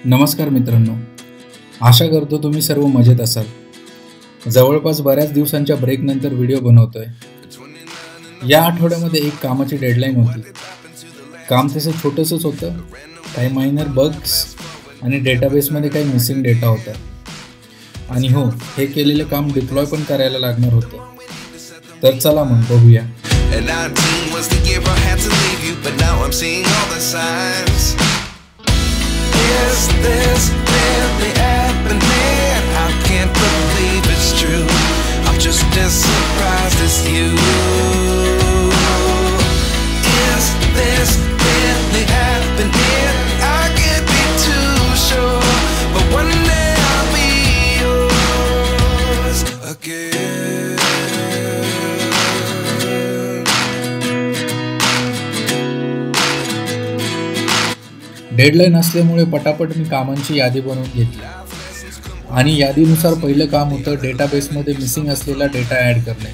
नमस्कार मित्रांनो, आशा करतो तुम्ही सर्व मजेत असाल। जवळपास बऱ्याच दिवसांच्या ब्रेक नंतर व्हिडिओ बनवतोय। या आठवड्यामध्ये एक कामाची डेडलाईन होती। काम तसं छोटंसंच होतं, काही मायनर बग्स आणि डेटाबेसमध्ये काही मिसिंग डेटा होता। आणि हो, हे केलेले काम डिप्लॉय पण करायला लागणार होतं। तर चला मग बघूया। Is this really happening? I can't believe it's true. I'm just as surprised as you. Is this really happening? I can't be too sure, but one day I'll be yours again. Deadline असल्यामुळे पटापट मी कामांची यादी बनवून घेतली आणि यादीनुसार पहिलं काम होतं डेटाबेसमध्ये मिसिंग असलेला डेटा ॲड करणे।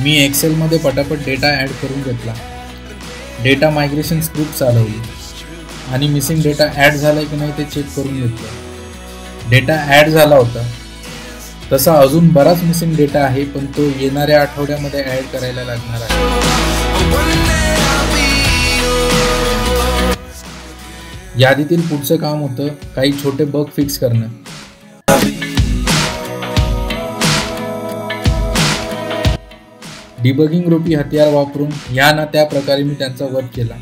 मी एक्सेलमध्ये पटापट डेटा ॲड करून घेतला, डेटा मायग्रेशन स्क्रिप्ट चालवली आणि मिसिंग डेटा ॲड झाला की नाही ते चेक करून घेतलं। डेटा ॲड झाला होता, तसा अजून बराच मिसिंग डेटा आहे, पण तो येणाऱ्या आठवड्यामध्ये ॲड करायला लागणार आहे। यादीतील पुढचं काम होतं काही छोटे बग फिक्स करणं। डिबगिंग रूपी हत्यार वापरून या ना त्या प्रकारे मी त्यांचा वध केला।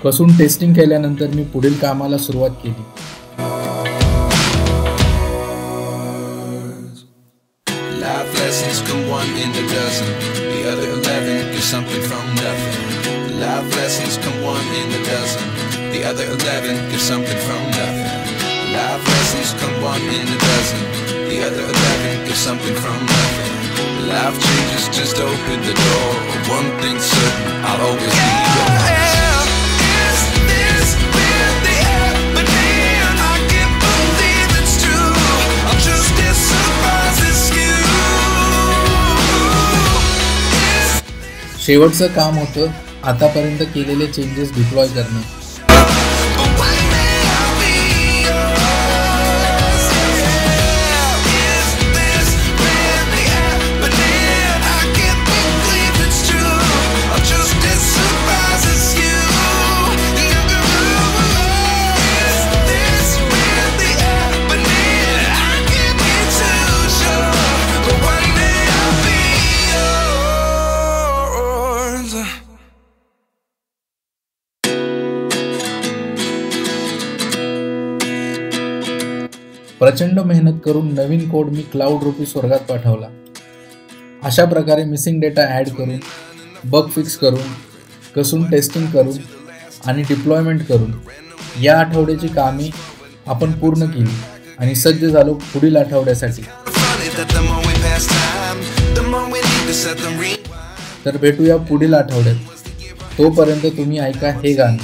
कसून टेस्टिंग केल्यानंतर मी पुढील कामाला सुरुवात केली। Life changes, just open the door. One thing's certain, I'll always be yours. Is this really happening? I can't believe it's true. I'm just as surprised as you. शेवटचं काम होतं आतापर्यंत केलेले चेंजेस डिप्लॉय करणे। प्रचंड मेहनत करून नवीन कोड मी cloud रूपी स्वर्गात पाठवला। अशा प्रकारे मिसिंग डेटा ॲड करून, बग फिक्स करून, कसून टेस्टिंग करून आणि डिप्लॉयमेंट करून या आठवड्याची कामे आपण पूर्ण केली आणि सज्ज झालो पुढील आठवड्यासाठी। तर भेटूया पुढील आठवड्यात। तोपर्यंत तुम्ही ऐका हे गाणं।